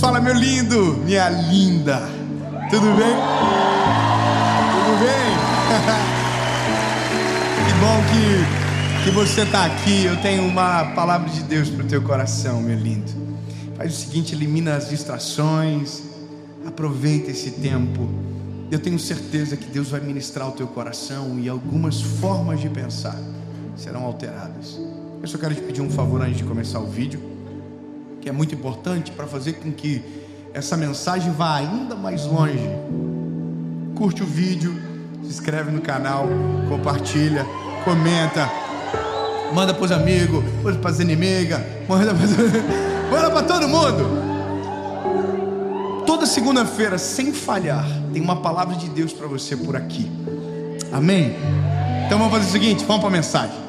Fala, meu lindo, minha linda. Tudo bem? Tudo bem? Que bom que você está aqui. Eu tenho uma palavra de Deus para o teu coração, meu lindo. Faz o seguinte, elimina as distrações, aproveita esse tempo. Eu tenho certeza que Deus vai ministrar o teu coração e algumas formas de pensar serão alteradas. Eu só quero te pedir um favor antes de começar o vídeo, que é muito importante para fazer com que essa mensagem vá ainda mais longe. Curte o vídeo, se inscreve no canal, compartilha, comenta, manda para os amigos, manda para as inimigas, manda para todo mundo. Toda segunda-feira, sem falhar, tem uma palavra de Deus para você por aqui. Amém? Então vamos fazer o seguinte, vamos para a mensagem.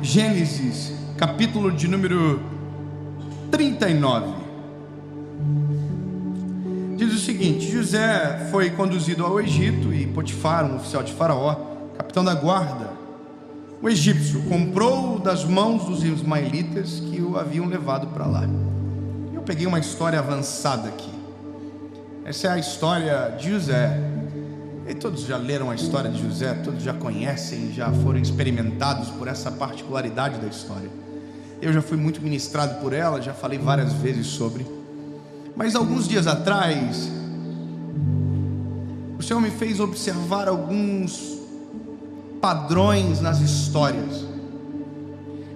Gênesis, capítulo de número 39. Diz o seguinte: José foi conduzido ao Egito e Potifar, um oficial de Faraó, capitão da guarda, o egípcio, comprou das mãos dos ismaelitas que o haviam levado para lá. Eu peguei uma história avançada aqui. Essa é a história de José. E todos já leram a história de José, todos já conhecem, já foram experimentados por essa particularidade da história. Eu já fui muito ministrado por ela, já falei várias vezes sobre. Mas alguns dias atrás, o Senhor me fez observar alguns padrões nas histórias,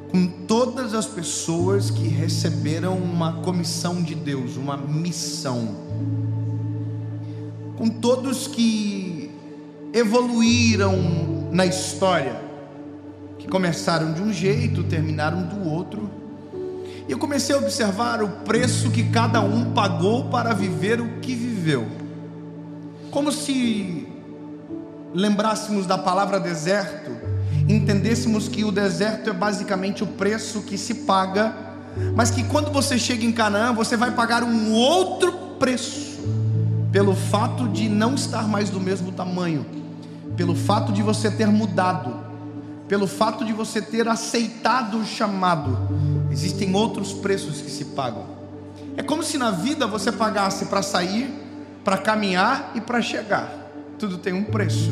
com todas as pessoas que receberam uma comissão de Deus, uma missão, com todos que evoluíram na história, que começaram de um jeito, terminaram do outro, e eu comecei a observar o preço que cada um pagou para viver o que viveu, como se lembrássemos da palavra deserto, entendêssemos que o deserto é basicamente o preço que se paga, mas que quando você chega em Canaã, você vai pagar um outro preço, pelo fato de não estar mais do mesmo tamanho, pelo fato de você ter mudado, pelo fato de você ter aceitado o chamado. Existem outros preços que se pagam. É como se na vida você pagasse para sair, para caminhar e para chegar. Tudo tem um preço.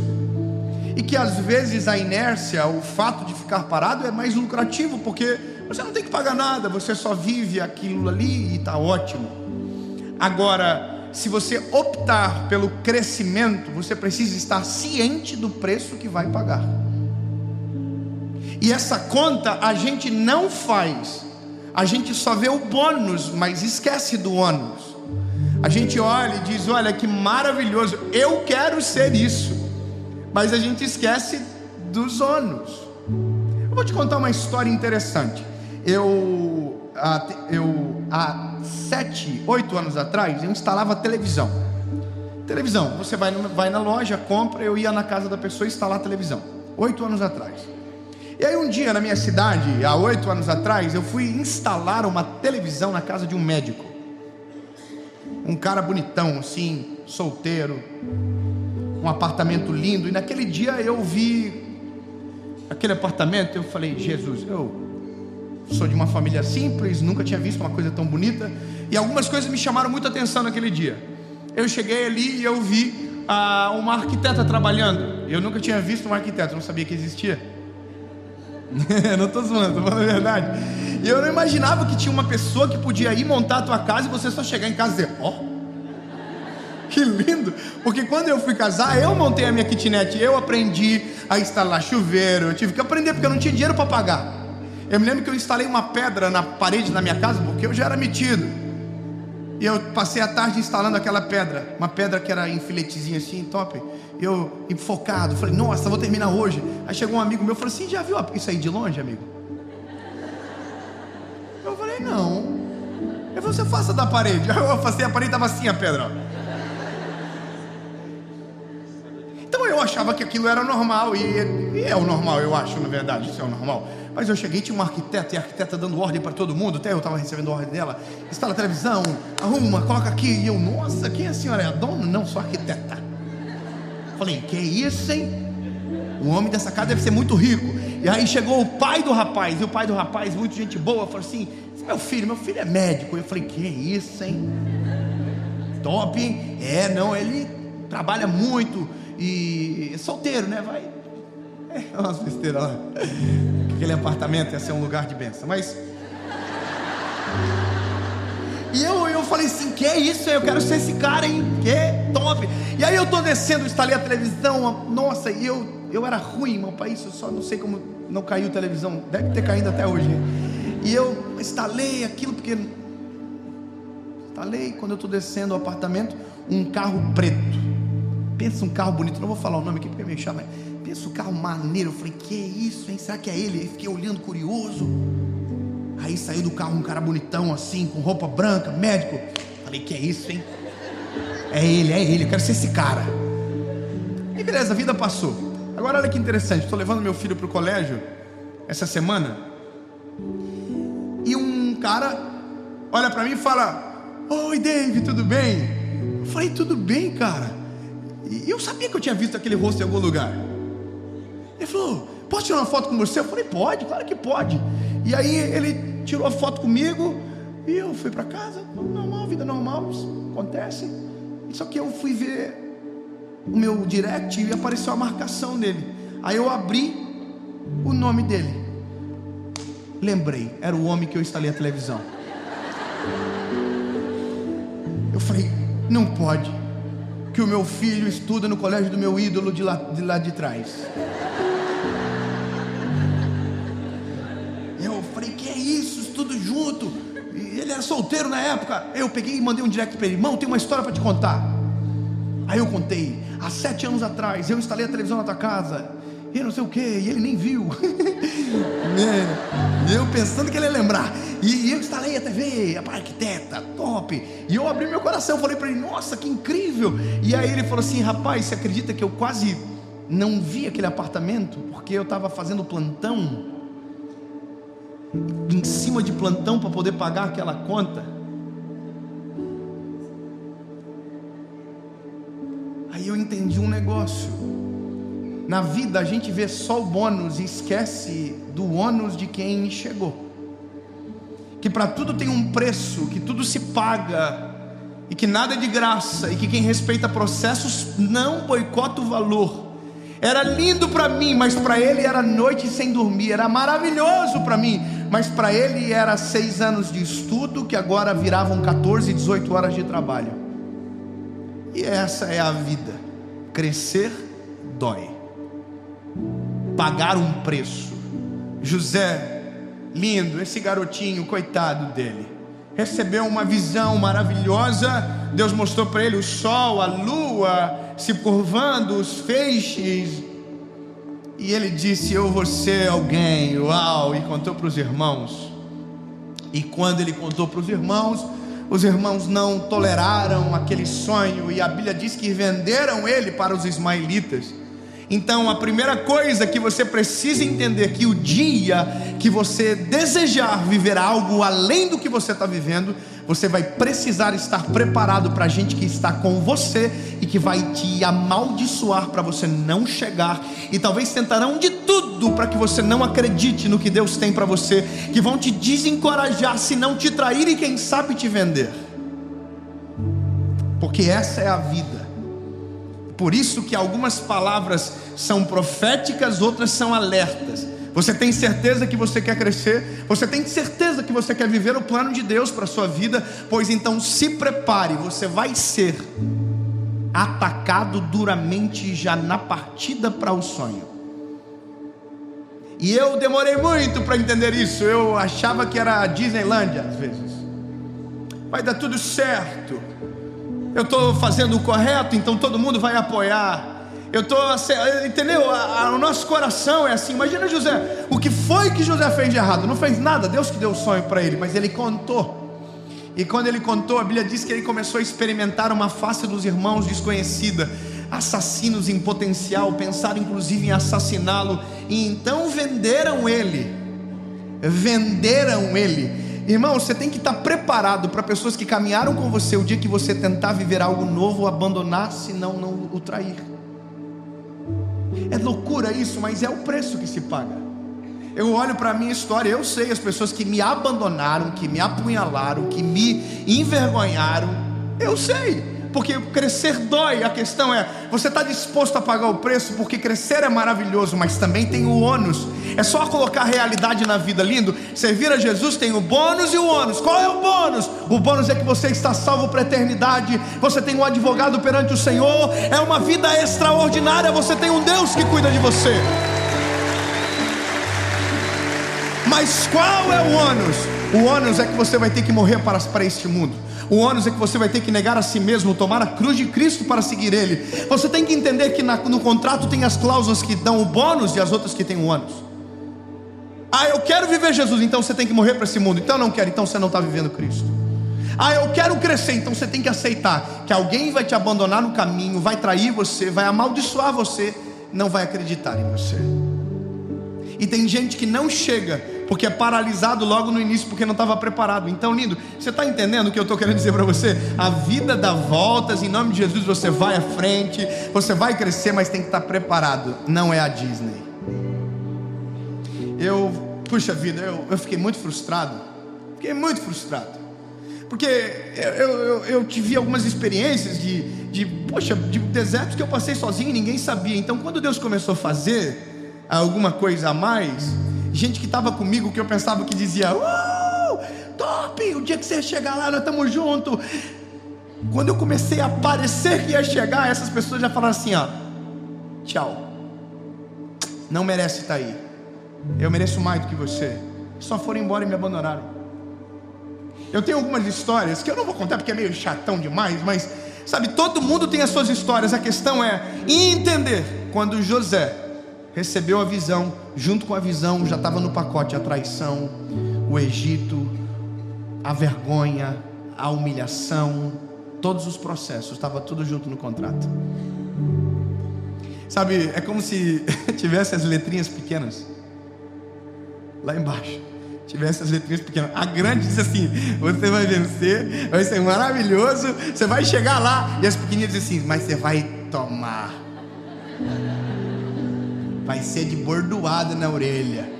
E que às vezes a inércia, o fato de ficar parado é mais lucrativo, porque você não tem que pagar nada, você só vive aquilo ali e está ótimo. Agora, se você optar pelo crescimento, você precisa estar ciente do preço que vai pagar. E essa conta a gente não faz. A gente só vê o bônus, mas esquece do ônus. A gente olha e diz: olha que maravilhoso, eu quero ser isso. Mas a gente esquece dos ônus. Eu vou te contar uma história interessante. Há 7, 8 anos atrás, eu instalava televisão. Você vai na loja, compra. Eu ia na casa da pessoa instalar a televisão, 8 anos atrás. E aí um dia na minha cidade, há 8 anos atrás, eu fui instalar uma televisão na casa de um médico. Um cara bonitão assim, solteiro, um apartamento lindo. E naquele dia eu vi aquele apartamento, eu falei: Jesus, eu sou de uma família simples, nunca tinha visto uma coisa tão bonita. E algumas coisas me chamaram muita atenção naquele dia. Eu cheguei ali e eu vi uma arquiteta trabalhando. Eu nunca tinha visto uma arquiteta, não sabia que existia. Não estou zoando, estou falando a verdade. E eu não imaginava que tinha uma pessoa que podia ir montar a tua casa e você só chegar em casa e dizer: ó, que lindo. Porque quando eu fui casar, eu montei a minha kitnet, eu aprendi a instalar chuveiro, eu tive que aprender porque eu não tinha dinheiro para pagar. Eu me lembro que eu instalei uma pedra na parede da minha casa, porque eu já era metido. E eu passei a tarde instalando aquela pedra, uma pedra que era em filetezinho assim, top. Eu enfocado, falei: nossa, vou terminar hoje. Aí chegou um amigo meu e falou assim: já viu isso aí de longe, amigo? Eu falei: não. Ele falou: você faça da parede. Aí eu afastei a parede, estava assim a pedra, ó. Então eu achava que aquilo era normal, e é o normal, eu acho, na verdade, isso é o normal. Mas eu cheguei, tinha um arquiteto, e a arquiteta dando ordem para todo mundo, até eu estava recebendo ordem dela: instala a televisão, arruma, coloca aqui. E eu: nossa, quem é a senhora? É a dona? Não, sou arquiteta. Falei: que isso, hein? o homem dessa casa deve ser muito rico. E aí chegou o pai do rapaz, e o pai do rapaz, muito gente boa, falou assim: meu filho é médico. Eu falei: que isso, hein? Top, hein? Não, ele trabalha muito e é solteiro, né? Vai. Umas besteiras lá. Aquele apartamento ia ser um lugar de bênção, mas... E eu falei assim: que é isso? Eu quero ser esse cara, hein? Que top. E aí eu tô descendo, instalei a televisão. Nossa, e eu era ruim, meu pai, isso eu só não sei como não caiu a televisão. Deve ter caído até hoje. E eu instalei aquilo, porque... Instalei, quando eu tô descendo o apartamento, um carro preto. Pensa um carro bonito, não vou falar o nome aqui porque é meio chato, mas pensa um carro maneiro. Eu falei: que é isso, hein? Será que é ele? Aí fiquei olhando curioso. Aí saiu do carro um cara bonitão assim, com roupa branca, médico. Falei: que é isso, hein? É ele, eu quero ser esse cara. E beleza, a vida passou. Agora olha que interessante, estou levando meu filho para o colégio essa semana, e um cara olha para mim e fala: oi, Dave, tudo bem? Eu falei: tudo bem, cara. E eu sabia que eu tinha visto aquele rosto em algum lugar. Ele falou: posso tirar uma foto com você? Eu falei: pode, claro que pode. E aí ele tirou a foto comigo, e eu fui para casa, normal, vida normal, isso acontece. Só que eu fui ver o meu direct e apareceu a marcação dele. Aí eu abri o nome dele, lembrei, era o homem que eu instalei a televisão. Eu falei: não pode, que o meu filho estuda no colégio do meu ídolo de lá de trás. Eu falei: que é isso, estudo junto. E ele era solteiro na época. Eu peguei e mandei um direct para ele: irmão, tem uma história para te contar. Aí eu contei: há 7 anos atrás eu instalei a televisão na tua casa, e não sei o que, e ele nem viu. Eu pensando que ele ia lembrar. E eu instalei a TV, a arquiteta, top. E eu abri meu coração, falei para ele: nossa, que incrível. E aí ele falou assim: rapaz, você acredita que eu quase não vi aquele apartamento, porque eu estava fazendo plantão, em cima de plantão, para poder pagar aquela conta. Aí eu entendi um negócio. Na vida a gente vê só o bônus e esquece do ônus de quem chegou. Que para tudo tem um preço, que tudo se paga, e que nada é de graça, e que quem respeita processos não boicota o valor. Era lindo para mim, mas para ele era noite sem dormir. Era maravilhoso para mim, mas para ele era 6 anos de estudo, que agora viravam 14, 18 horas de trabalho. E essa é a vida. Crescer dói, pagar um preço. José, lindo, esse garotinho, coitado dele, recebeu uma visão maravilhosa. Deus mostrou para ele o sol, a lua se curvando, os feixes, e ele disse: eu vou ser alguém, uau. E contou para os irmãos. E quando ele contou para os irmãos não toleraram aquele sonho, e a Bíblia diz que venderam ele para os ismaelitas. Então a primeira coisa que você precisa entender, que o dia que você desejar viver algo além do que você está vivendo, você vai precisar estar preparado para a gente que está com você e que vai te amaldiçoar para você não chegar, e talvez tentarão de tudo para que você não acredite no que Deus tem para você, que vão te desencorajar, se não te trair e quem sabe te vender, porque essa é a vida. Por isso que algumas palavras são proféticas, outras são alertas. Você tem certeza que você quer crescer? Você tem certeza que você quer viver o plano de Deus para a sua vida? Pois então se prepare, você vai ser atacado duramente já na partida para o sonho. E eu demorei muito para entender isso. Eu achava que era a Disneylândia às vezes. Vai dar tudo certo, eu estou fazendo o correto, então todo mundo vai apoiar. Eu estou, entendeu? O nosso coração é assim. Imagina José, o que foi que José fez de errado? Não fez nada, Deus que deu o sonho para ele, mas ele contou. E quando ele contou, a Bíblia diz que ele começou a experimentar uma face dos irmãos desconhecida, assassinos em potencial, pensaram inclusive em assassiná-lo, e então venderam ele. Irmão, você tem que estar preparado para pessoas que caminharam com você o dia que você tentar viver algo novo, abandonar, senão não o trair. É loucura isso, mas é o preço que se paga. Eu olho para a minha história, eu sei as pessoas que me abandonaram, que me apunhalaram, que me envergonharam. Eu sei, porque crescer dói. A questão é, você está disposto a pagar o preço? Porque crescer é maravilhoso, mas também tem o ônus. É só colocar a realidade na vida, lindo. Servir a Jesus tem o bônus e o ônus. Qual é o bônus? O bônus é que você está salvo para a eternidade. Você tem um advogado perante o Senhor. É uma vida extraordinária. Você tem um Deus que cuida de você. Mas qual é o ônus? O ônus é que você vai ter que morrer para este mundo. O ônus é que você vai ter que negar a si mesmo, tomar a cruz de Cristo para seguir Ele. Você tem que entender que no contrato tem as cláusulas que dão o bônus e as outras que tem o ônus. Ah, eu quero viver Jesus, então você tem que morrer para esse mundo. Então não quero, então você não está vivendo Cristo. Ah, eu quero crescer, então você tem que aceitar que alguém vai te abandonar no caminho, vai trair você, vai amaldiçoar você, não vai acreditar em você. E tem gente que não chega porque é paralisado logo no início, porque não estava preparado. Então, lindo, você está entendendo o que eu estou querendo dizer para você? A vida dá voltas, em nome de Jesus você vai à frente, você vai crescer, mas tem que estar preparado. Não é a Disney. Puxa vida, eu fiquei muito frustrado. Porque eu tive algumas experiências de desertos que eu passei sozinho e ninguém sabia. Então quando Deus começou a fazer alguma coisa a mais, gente que estava comigo, que eu pensava que dizia top, o dia que você chegar lá nós estamos juntos. Quando eu comecei a parecer que ia chegar, essas pessoas já falaram assim, tchau, não merece estar aí, eu mereço mais do que você. Só foram embora e me abandonaram. Eu tenho algumas histórias que eu não vou contar porque é meio chatão demais, mas sabe, todo mundo tem as suas histórias. A questão é entender. Quando José recebeu a visão, junto com a visão já estava no pacote a traição, o Egito, a vergonha, a humilhação, todos os processos, estava tudo junto no contrato. Sabe, é como se tivesse as letrinhas pequenas lá embaixo, tivesse as letrinhas pequenas. A grande diz assim: você vai vencer, vai ser maravilhoso, você vai chegar lá. E as pequenininhas dizem assim: mas você vai tomar, vai ser de bordoada na orelha.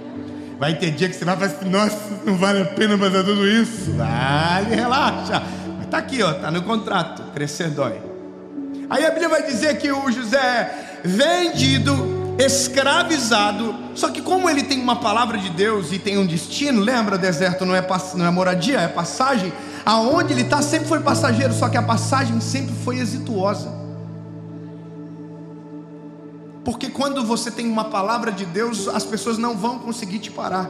Vai ter dia que você vai falar assim: nossa, não vale a pena fazer tudo isso. Vale, relaxa. Mas tá aqui, tá no contrato. Crescer dói. Aí a Bíblia vai dizer que o José é vendido, escravizado. Só que como ele tem uma palavra de Deus e tem um destino, lembra, deserto não é moradia, é passagem. Aonde ele está sempre foi passageiro, só que a passagem sempre foi exituosa. Porque quando você tem uma palavra de Deus, as pessoas não vão conseguir te parar.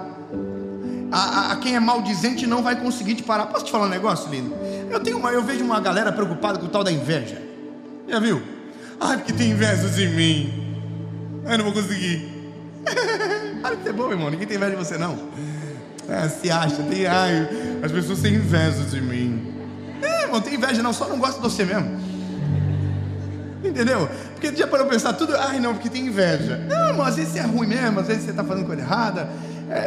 A quem é maldizente não vai conseguir te parar. Posso te falar um negócio, lindo? Eu vejo uma galera preocupada com o tal da inveja. Já viu? Ai, porque tem inveja de mim. Ai, não vou conseguir. Para de ser bom, irmão. Ninguém tem inveja de você, não. Se acha, as pessoas têm inveja de mim. Irmão, tem inveja não, só não gosta de você mesmo. Entendeu? Porque já parou pra pensar tudo, não, porque tem inveja. Não, irmão, às vezes você é ruim mesmo, às vezes você está fazendo coisa errada.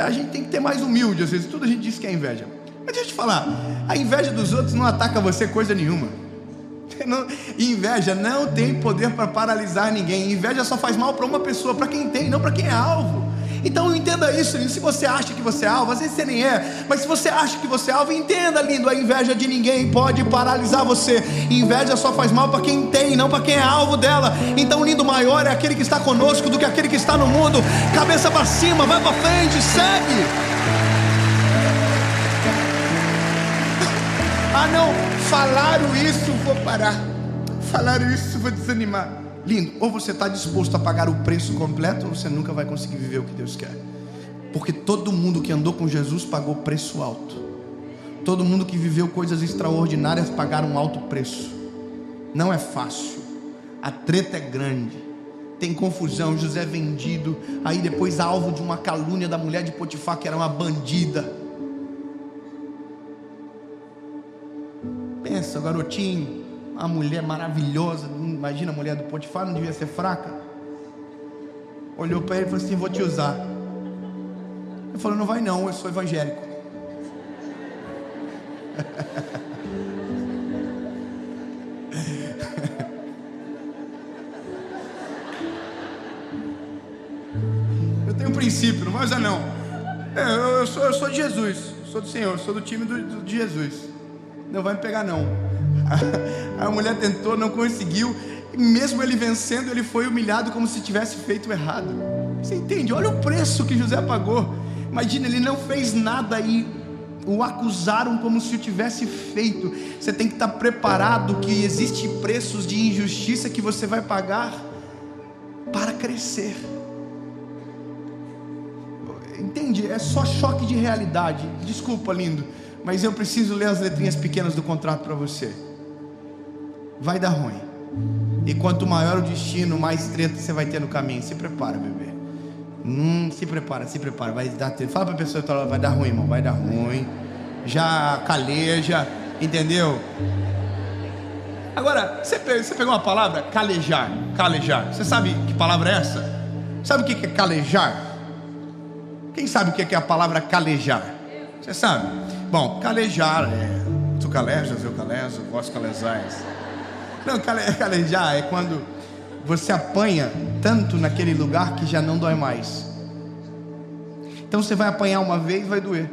A gente tem que ter mais humilde, às vezes tudo a gente diz que é inveja. Mas deixa eu te falar, a inveja dos outros não ataca você coisa nenhuma. Inveja não tem poder para paralisar ninguém. Inveja só faz mal para uma pessoa, para quem tem, não para quem é alvo. Então entenda isso, lindo. Se você acha que você é alvo, às vezes você nem é, mas se você acha que você é alvo, entenda, lindo, a inveja de ninguém pode paralisar você. Inveja só faz mal para quem tem, não para quem é alvo dela. Então, lindo, maior é aquele que está conosco do que aquele que está no mundo. Cabeça para cima, vai para frente, segue. Não, falaram isso, vou parar. Falaram isso, vou desanimar. Lindo, ou você está disposto a pagar o preço completo, ou você nunca vai conseguir viver o que Deus quer. Porque todo mundo que andou com Jesus pagou preço alto. Todo mundo que viveu coisas extraordinárias pagaram um alto preço. Não é fácil. A treta é grande. Tem confusão. José é vendido. Aí depois alvo de uma calúnia da mulher de Potifar, que era uma bandida. Pensa, garotinho, uma mulher maravilhosa. Imagina a mulher do Potifar, não devia ser fraca. Olhou para ele e falou assim: vou te usar. Ele falou: não vai não, eu sou evangélico. princípio, não vai usar não. Eu sou de Jesus, sou do Senhor, sou do time de Jesus. Não vai me pegar não. A mulher tentou, não conseguiu. E mesmo ele vencendo, ele foi humilhado como se tivesse feito errado. Você entende? Olha o preço que José pagou. Imagina, ele não fez nada e o acusaram como se o tivesse feito. Você tem que estar preparado que existem preços de injustiça que você vai pagar para crescer. Entende? É só choque de realidade. Desculpa, lindo, mas eu preciso ler as letrinhas pequenas do contrato para você. Vai dar ruim. E quanto maior o destino, mais treta você vai ter no caminho. Se prepara, bebê. Se prepara. Vai dar treta. Fala para a pessoa que tá lá, vai dar ruim, irmão. Vai dar ruim. Já caleja, entendeu? Agora, você pegou uma palavra? Calejar. Você sabe que palavra é essa? Sabe o que é calejar? Quem sabe o que é a palavra calejar? Você sabe? Bom, calejar é tu calejas, eu calejo, vós calejais. Não, calejar é quando você apanha tanto naquele lugar que já não dói mais. Então você vai apanhar uma vez, vai doer.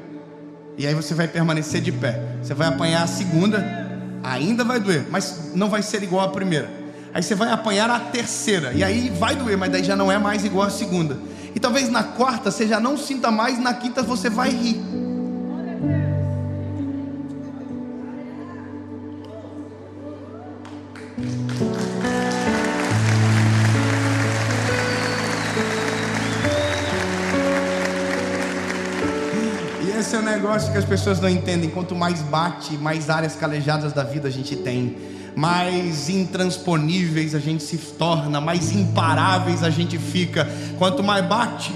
E aí você vai permanecer de pé. Você vai apanhar a segunda, ainda vai doer, mas não vai ser igual à primeira. Aí você vai apanhar a terceira, e aí vai doer, mas daí já não é mais igual à segunda. E talvez na quarta você já não sinta mais, na quinta você vai rir. Esse é o negócio que as pessoas não entendem. Quanto mais bate, mais áreas calejadas da vida a gente tem, mais intransponíveis a gente se torna, mais imparáveis a gente fica. Quanto mais bate,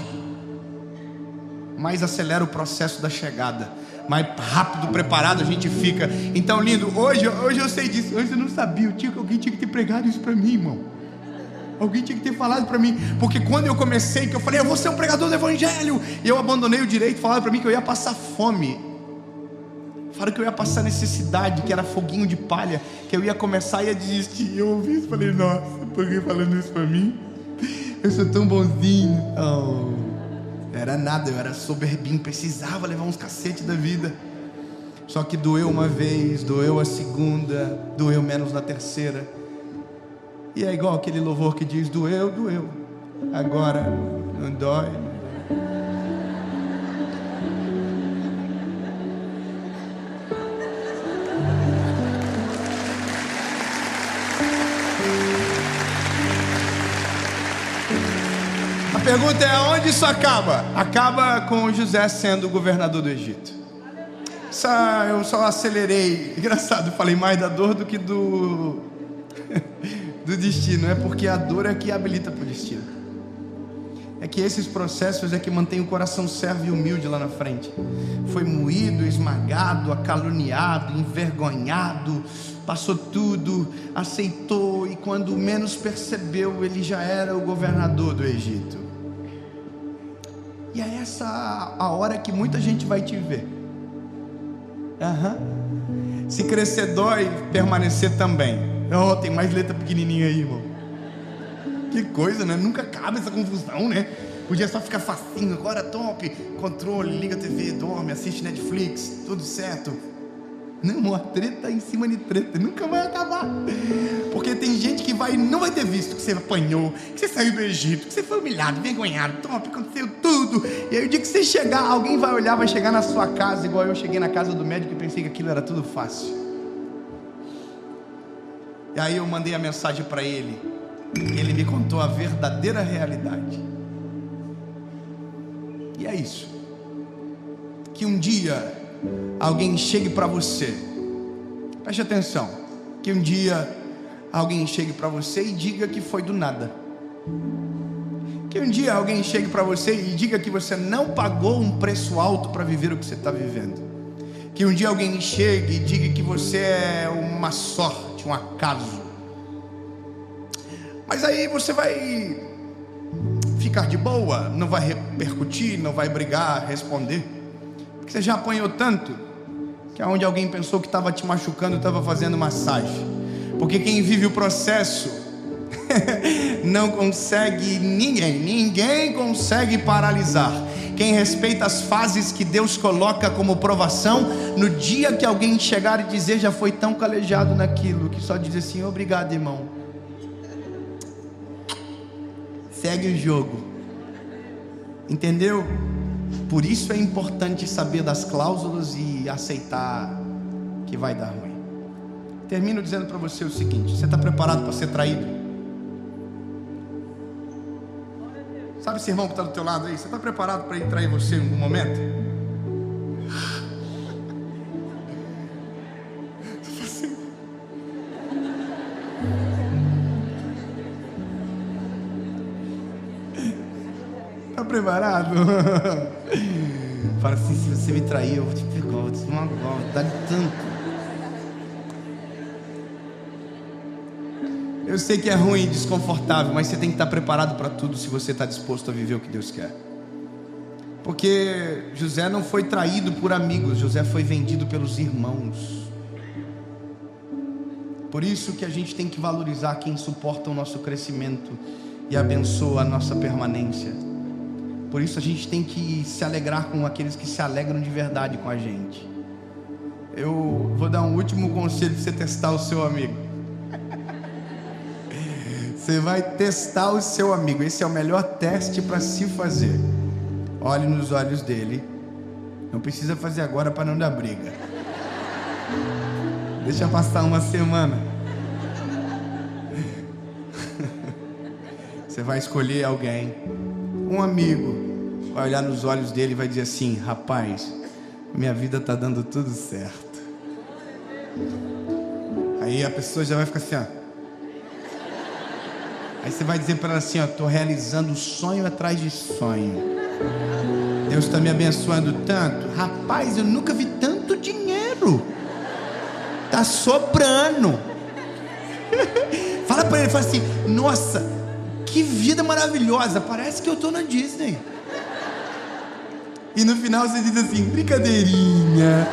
mais acelera o processo da chegada, mais rápido preparado a gente fica. Então, lindo, hoje eu sei disso. Hoje eu não sabia, alguém tinha que ter pregado isso para mim, irmão. Alguém tinha que ter falado para mim, porque quando eu comecei, que eu falei, eu vou ser um pregador do evangelho, e eu abandonei o direito, falaram para mim que eu ia passar fome, falaram que eu ia passar necessidade, que era foguinho de palha, que eu ia começar e ia desistir. Eu ouvi isso e falei, nossa, por que falando isso para mim? Eu sou tão bonzinho. Não era nada, eu era soberbinho, precisava levar uns cacetes da vida. Só que doeu uma vez, doeu a segunda, doeu menos na terceira. E é igual aquele louvor que diz, doeu, agora não dói. A pergunta é, aonde isso acaba? Acaba com José sendo governador do Egito. Eu só acelerei. Engraçado, falei mais da dor do que do destino. É porque a dor é que habilita para o destino. É que esses processos é que mantém o coração servo e humilde lá na frente. Foi moído, esmagado, acaluniado, envergonhado, passou tudo, aceitou, e quando menos percebeu, ele já era o governador do Egito. E é essa a hora que muita gente vai te ver. Se crescer dói, permanecer também. Tem mais letra pequenininha aí, irmão. Que coisa, né? Nunca acaba essa confusão, né? Podia só ficar facinho. Agora top, controle, liga a TV, dorme, assiste Netflix, tudo certo. Não, a treta em cima de treta, nunca vai acabar. Porque tem gente que não vai ter visto que você apanhou, que você saiu do Egito, que você foi humilhado, envergonhado, top, aconteceu tudo. E aí o dia que você chegar, alguém vai olhar, vai chegar na sua casa, igual eu cheguei na casa do médico e pensei que aquilo era tudo fácil. E aí eu mandei a mensagem para ele, e ele me contou a verdadeira realidade. E é isso. Que um dia alguém chegue para você, preste atenção, que um dia alguém chegue para você e diga que foi do nada. Que um dia alguém chegue para você e diga que você não pagou um preço alto para viver o que você está vivendo. Que um dia alguém chegue e diga que você é uma sorte, um acaso. Mas aí você vai ficar de boa, não vai repercutir, não vai brigar, responder, porque você já apanhou tanto, que aonde alguém pensou que estava te machucando, estava fazendo massagem. Porque quem vive o processo não consegue ninguém consegue paralisar. Quem respeita as fases que Deus coloca como provação, no dia que alguém chegar e dizer, já foi tão calejado naquilo, que só diz assim, obrigado, irmão, segue o jogo. Entendeu? Por isso é importante saber das cláusulas e aceitar que vai dar ruim. Termino dizendo para você o seguinte: você está preparado para ser traído? Sabe esse irmão que está do teu lado aí? Você está preparado para ele trair você em algum momento? Está preparado? Fala assim, se você me trair, eu vou te pegar, vou te esmagar, vou dar tanto. Eu sei que é ruim e desconfortável, mas você tem que estar preparado para tudo se você está disposto a viver o que Deus quer. Porque José não foi traído por amigos, José foi vendido pelos irmãos. Por isso que a gente tem que valorizar quem suporta o nosso crescimento e abençoa a nossa permanência. Por isso a gente tem que se alegrar com aqueles que se alegram de verdade com a gente. Eu vou dar um último conselho para você testar o seu amigo. Você vai testar o seu amigo. Esse é o melhor teste para se fazer. Olhe nos olhos dele. Não precisa fazer agora para não dar briga. Deixa passar uma semana. Você vai escolher alguém, um amigo, vai olhar nos olhos dele e vai dizer assim: rapaz, minha vida está dando tudo certo. Aí a pessoa já vai ficar assim, ó. Aí você vai dizer para ela assim, ó, estou realizando sonho atrás de sonho. Deus está me abençoando tanto. Rapaz, eu nunca vi tanto dinheiro. Tá sobrando. Fala para ele, fala assim, nossa, que vida maravilhosa, parece que eu estou na Disney. E no final você diz assim, brincadeirinha.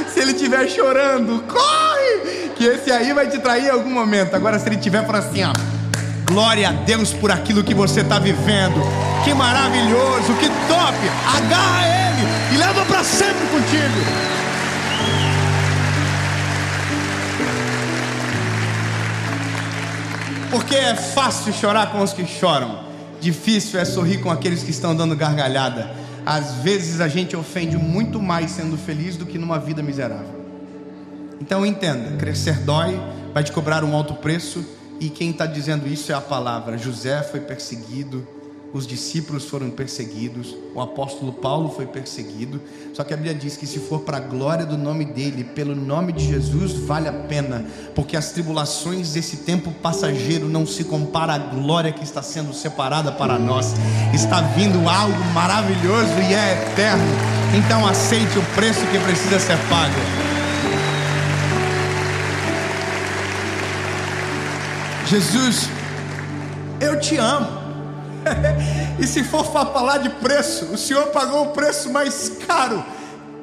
Se ele estiver chorando, corre, que esse aí vai te trair em algum momento. Agora se ele estiver falando assim, ó, glória a Deus por aquilo que você está vivendo, que maravilhoso, que top, agarra ele e leva para sempre contigo. Porque é fácil chorar com os que choram, difícil é sorrir com aqueles que estão dando gargalhada. Às vezes a gente ofende muito mais sendo feliz do que numa vida miserável. Então entenda, crescer dói, vai te cobrar um alto preço. E quem está dizendo isso é a palavra. José foi perseguido, os discípulos foram perseguidos, o apóstolo Paulo foi perseguido. Só que a Bíblia diz que se for para a glória do nome dele, pelo nome de Jesus, vale a pena, porque as tribulações desse tempo passageiro não se compara à glória que está sendo separada para nós. Está vindo algo maravilhoso e é eterno. Então aceite o preço que precisa ser pago. Jesus, eu te amo. E se for para falar de preço, o Senhor pagou o preço mais caro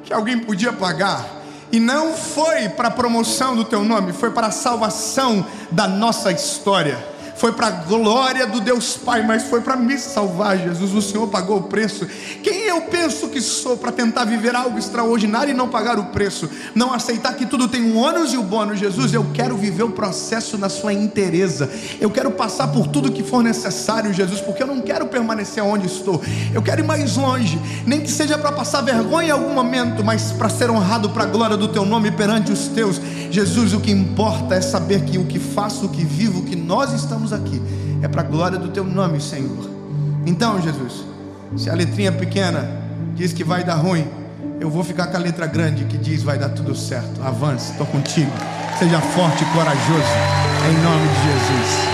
que alguém podia pagar. E não foi para a promoção do teu nome, foi para a salvação da nossa história. Foi para a glória do Deus Pai, mas foi para me salvar, Jesus. O Senhor pagou o preço. Quem eu penso que sou para tentar viver algo extraordinário e não pagar o preço? Não aceitar que tudo tem um ônus e o bônus. Jesus, eu quero viver o processo na sua inteireza. Eu quero passar por tudo que for necessário, Jesus, porque eu não quero permanecer onde estou. Eu quero ir mais longe, nem que seja para passar vergonha em algum momento, mas para ser honrado para a glória do teu nome perante os teus. Jesus, o que importa é saber que o que faço, o que vivo, o que nós estamos aqui é para a glória do teu nome, Senhor. Então, Jesus, se a letrinha pequena diz que vai dar ruim, eu vou ficar com a letra grande que diz vai dar tudo certo. Avance, estou contigo. Seja forte e corajoso, em nome de Jesus.